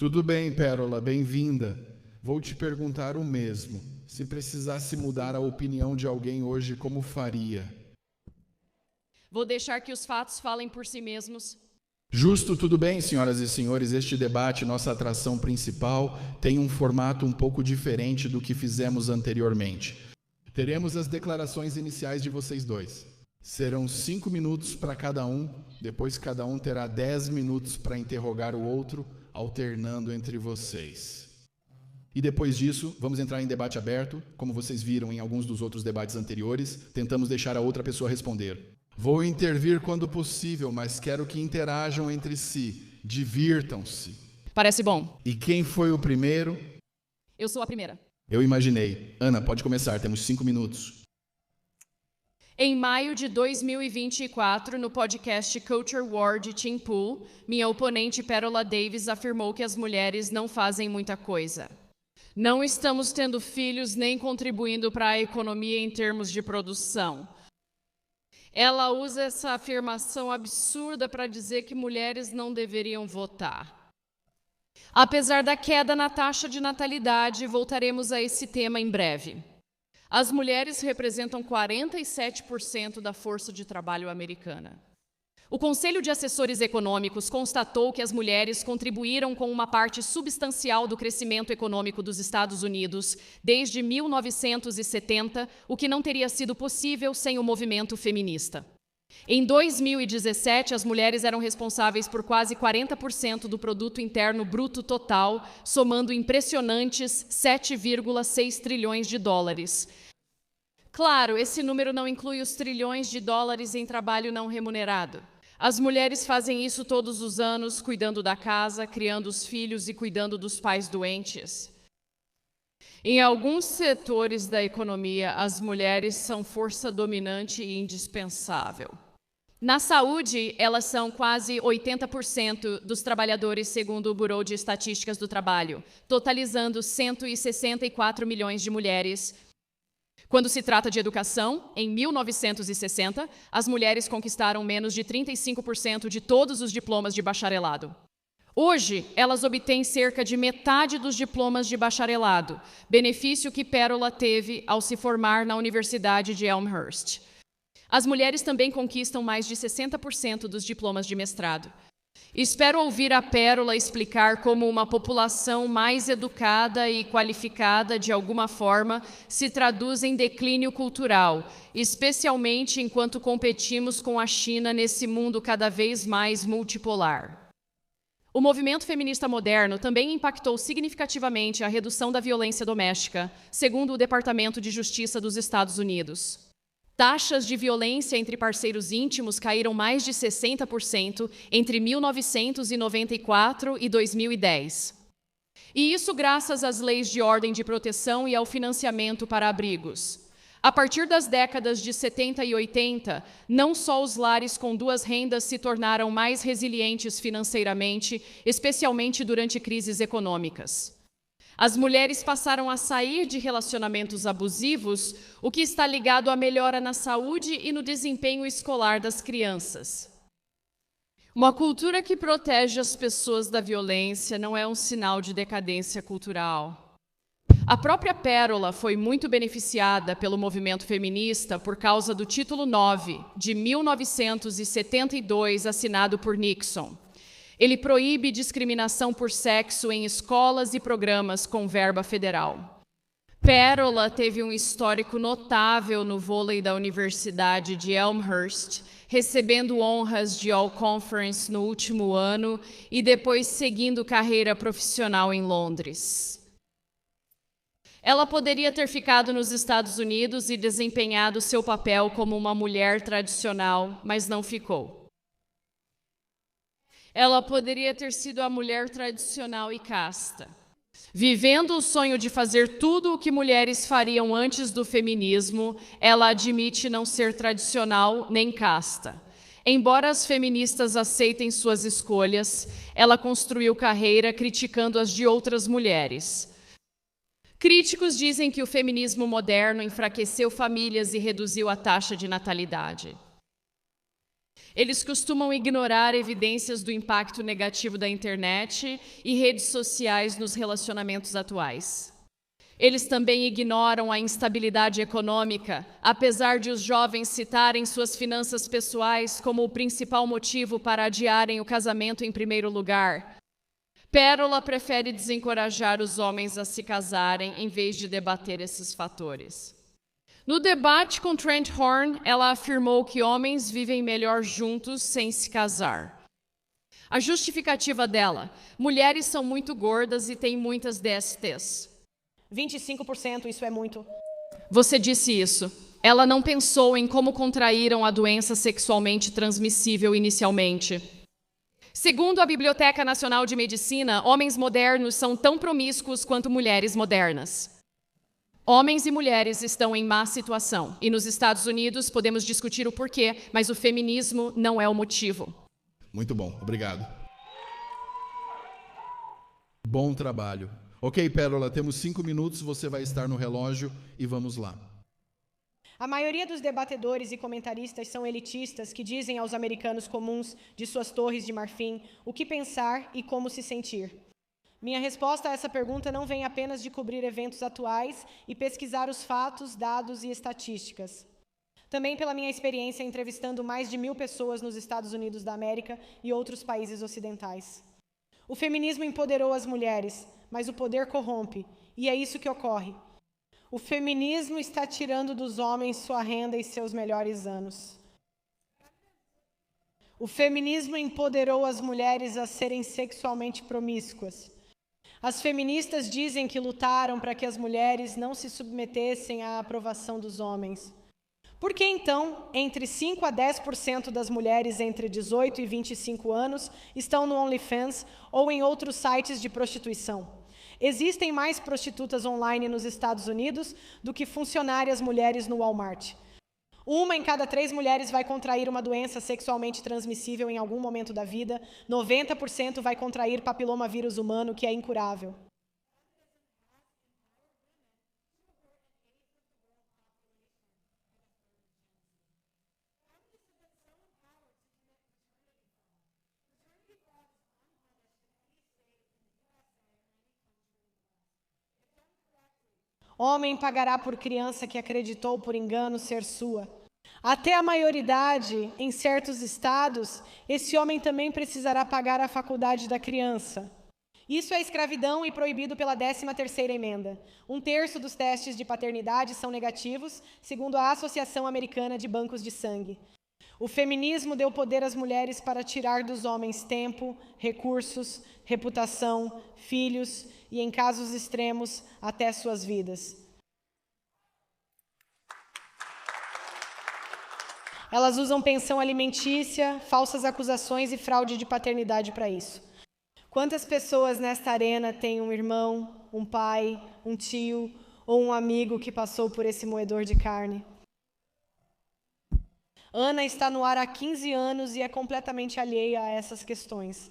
Tudo bem, Pérola, bem-vinda. Vou te perguntar o mesmo. Se precisasse mudar a opinião de alguém hoje, como faria? Vou deixar que os fatos falem por si mesmos. Justo, tudo bem, senhoras e senhores. Este debate, nossa atração principal, tem um formato um pouco diferente do que fizemos anteriormente. Teremos as declarações iniciais de vocês dois. Serão 5 minutos para cada um, depois cada um terá 10 minutos para interrogar o outro, alternando entre vocês. E depois disso, vamos entrar em debate aberto. Como vocês viram em alguns dos outros debates anteriores, tentamos deixar a outra pessoa responder. Vou intervir quando possível, mas quero que interajam entre si. Divirtam-se. Parece bom. E quem foi o primeiro? Eu sou a primeira. Eu imaginei. Ana, pode começar, temos 5 minutos. Em maio de 2024, no podcast Culture War de Tim Pool, minha oponente Pérola Davis afirmou que as mulheres não fazem muita coisa. Não estamos tendo filhos nem contribuindo para a economia em termos de produção. Ela usa essa afirmação absurda para dizer que mulheres não deveriam votar. Apesar da queda na taxa de natalidade, voltaremos a esse tema em breve. As mulheres representam 47% da força de trabalho americana. O Conselho de Assessores Econômicos constatou que as mulheres contribuíram com uma parte substancial do crescimento econômico dos Estados Unidos desde 1970, o que não teria sido possível sem o movimento feminista. Em 2017, as mulheres eram responsáveis por quase 40% do produto interno bruto total, somando impressionantes 7,6 trilhões de dólares. Claro, esse número não inclui os trilhões de dólares em trabalho não remunerado. As mulheres fazem isso todos os anos, cuidando da casa, criando os filhos e cuidando dos pais doentes. Em alguns setores da economia, as mulheres são força dominante e indispensável. Na saúde, elas são quase 80% dos trabalhadores, segundo o Bureau de Estatísticas do Trabalho, totalizando 164 milhões de mulheres. Quando se trata de educação, em 1960, as mulheres conquistaram menos de 35% de todos os diplomas de bacharelado. Hoje, elas obtêm cerca de metade dos diplomas de bacharelado, benefício que Pérola teve ao se formar na Universidade de Elmhurst. As mulheres também conquistam mais de 60% dos diplomas de mestrado. Espero ouvir a Pérola explicar como uma população mais educada e qualificada, de alguma forma, se traduz em declínio cultural, especialmente enquanto competimos com a China nesse mundo cada vez mais multipolar. O movimento feminista moderno também impactou significativamente a redução da violência doméstica, segundo o Departamento de Justiça dos Estados Unidos. Taxas de violência entre parceiros íntimos caíram mais de 60% entre 1994 e 2010. E isso graças às leis de ordem de proteção e ao financiamento para abrigos. A partir das décadas de 70 e 80, não só os lares com duas rendas se tornaram mais resilientes financeiramente, especialmente durante crises econômicas. As mulheres passaram a sair de relacionamentos abusivos, o que está ligado à melhora na saúde e no desempenho escolar das crianças. Uma cultura que protege as pessoas da violência não é um sinal de decadência cultural. A própria Pérola foi muito beneficiada pelo movimento feminista por causa do Título 9, de 1972, assinado por Nixon. Ele proíbe discriminação por sexo em escolas e programas com verba federal. Pérola teve um histórico notável no vôlei da Universidade de Elmhurst, recebendo honras de All-Conference no último ano e depois seguindo carreira profissional em Londres. Ela poderia ter ficado nos Estados Unidos e desempenhado seu papel como uma mulher tradicional, mas não ficou. Ela poderia ter sido a mulher tradicional e casta, vivendo o sonho de fazer tudo o que mulheres fariam antes do feminismo. Ela admite não ser tradicional nem casta. Embora as feministas aceitem suas escolhas, ela construiu carreira criticando as de outras mulheres. Críticos dizem que o feminismo moderno enfraqueceu famílias e reduziu a taxa de natalidade. Eles costumam ignorar evidências do impacto negativo da internet e redes sociais nos relacionamentos atuais. Eles também ignoram a instabilidade econômica, apesar de os jovens citarem suas finanças pessoais como o principal motivo para adiarem o casamento em primeiro lugar. Pérola prefere desencorajar os homens a se casarem em vez de debater esses fatores. No debate com Trent Horn, ela afirmou que homens vivem melhor juntos sem se casar. A justificativa dela: mulheres são muito gordas e têm muitas DSTs. 25%, isso é muito. Você disse isso. Ela não pensou em como contraíram a doença sexualmente transmissível inicialmente. Segundo a Biblioteca Nacional de Medicina, homens modernos são tão promíscuos quanto mulheres modernas. Homens e mulheres estão em má situação, e nos Estados Unidos podemos discutir o porquê, mas o feminismo não é o motivo. Muito bom, obrigado. Bom trabalho. Ok, Pérola, temos 5 minutos, você vai estar no relógio e vamos lá. A maioria dos debatedores e comentaristas são elitistas que dizem aos americanos comuns de suas torres de marfim o que pensar e como se sentir. Minha resposta a essa pergunta não vem apenas de cobrir eventos atuais e pesquisar os fatos, dados e estatísticas. Também pela minha experiência entrevistando mais de 1.000 pessoas nos Estados Unidos da América e outros países ocidentais. O feminismo empoderou as mulheres, mas o poder corrompe, e é isso que ocorre. O feminismo está tirando dos homens sua renda e seus melhores anos. O feminismo empoderou as mulheres a serem sexualmente promíscuas. As feministas dizem que lutaram para que as mulheres não se submetessem à aprovação dos homens. Por que, então, entre 5% a 10% das mulheres entre 18 e 25 anos estão no OnlyFans ou em outros sites de prostituição? Existem mais prostitutas online nos Estados Unidos do que funcionárias mulheres no Walmart. 1 em cada 3 mulheres vai contrair uma doença sexualmente transmissível em algum momento da vida. 90% vai contrair papilomavírus humano, que é incurável. Homem pagará por criança que acreditou por engano ser sua. Até a maioridade, em certos estados, esse homem também precisará pagar a faculdade da criança. Isso é escravidão e proibido pela 13ª emenda. 1/3 dos testes de paternidade são negativos, segundo a Associação Americana de Bancos de Sangue. O feminismo deu poder às mulheres para tirar dos homens tempo, recursos, reputação, filhos e, em casos extremos, até suas vidas. Elas usam pensão alimentícia, falsas acusações e fraude de paternidade para isso. Quantas pessoas nesta arena têm um irmão, um pai, um tio ou um amigo que passou por esse moedor de carne? Ana está no ar há 15 anos e é completamente alheia a essas questões.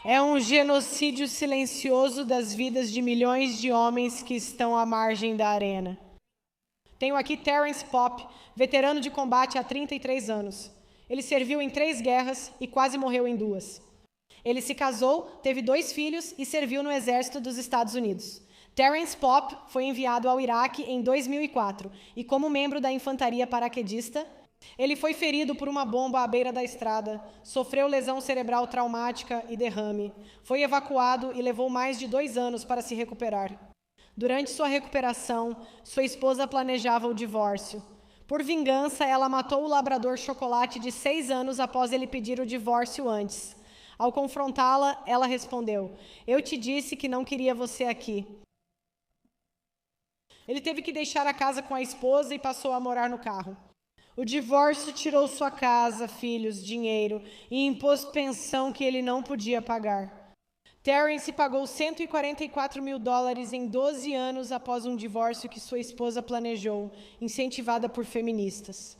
É um genocídio silencioso das vidas de milhões de homens que estão à margem da arena. Tenho aqui Terence Popp, veterano de combate há 33 anos. Ele serviu em 3 guerras e quase morreu em 2. Ele se casou, teve 2 filhos e serviu no exército dos Estados Unidos. Terence Popp foi enviado ao Iraque em 2004 e, como membro da infantaria paraquedista, ele foi ferido por uma bomba à beira da estrada, sofreu lesão cerebral traumática e derrame. Foi evacuado e levou mais de 2 anos para se recuperar. Durante sua recuperação, sua esposa planejava o divórcio. Por vingança, ela matou o labrador Chocolate de 6 anos após ele pedir o divórcio antes. Ao confrontá-la, ela respondeu: "Eu te disse que não queria você aqui." Ele teve que deixar a casa com a esposa e passou a morar no carro. O divórcio tirou sua casa, filhos, dinheiro e impôs pensão que ele não podia pagar. Terence pagou $144 mil em 12 anos após um divórcio que sua esposa planejou, incentivada por feministas.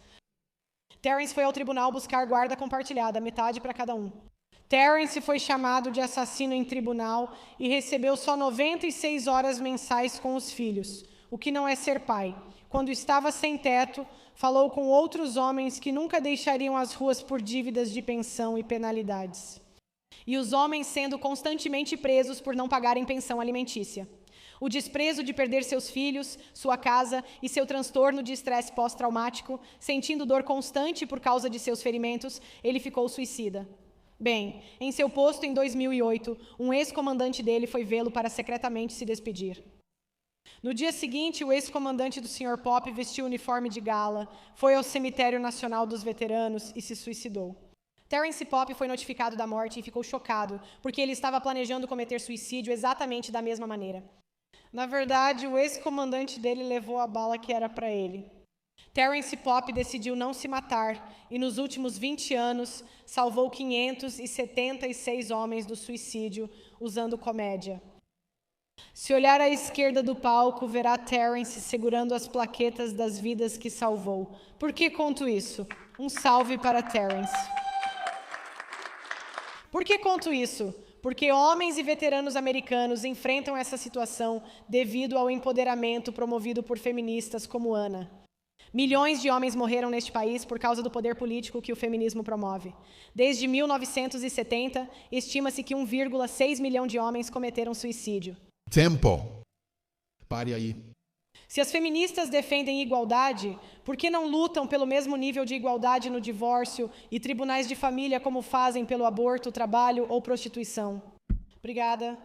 Terence foi ao tribunal buscar guarda compartilhada, metade para cada um. Terence foi chamado de assassino em tribunal e recebeu só 96 horas mensais com os filhos. o que não é ser pai. Quando estava sem teto, falou com outros homens que nunca deixariam as ruas por dívidas de pensão e penalidades. E os homens sendo constantemente presos por não pagarem pensão alimentícia. O desprezo de perder seus filhos, sua casa e seu transtorno de estresse pós-traumático, sentindo dor constante por causa de seus ferimentos, ele ficou suicida. Bem, em seu posto em 2008, um ex-comandante dele foi vê-lo para secretamente se despedir. No dia seguinte, o ex-comandante do Sr. Pop vestiu o uniforme de gala, foi ao Cemitério Nacional dos Veteranos e se suicidou. Terence Pop foi notificado da morte e ficou chocado, porque ele estava planejando cometer suicídio exatamente da mesma maneira. Na verdade, o ex-comandante dele levou a bala que era para ele. Terence Pop decidiu não se matar e, nos últimos 20 anos, salvou 576 homens do suicídio usando comédia. Se olhar à esquerda do palco, verá Terence segurando as plaquetas das vidas que salvou. Por que conto isso? Um salve para Terence. Por que conto isso? Porque homens e veteranos americanos enfrentam essa situação devido ao empoderamento promovido por feministas como Ana. Milhões de homens morreram neste país por causa do poder político que o feminismo promove. Desde 1970, estima-se que 1,6 milhão de homens cometeram suicídio. Tempo. Pare aí. Se as feministas defendem igualdade, por que não lutam pelo mesmo nível de igualdade no divórcio e tribunais de família como fazem pelo aborto, trabalho ou prostituição? Obrigada.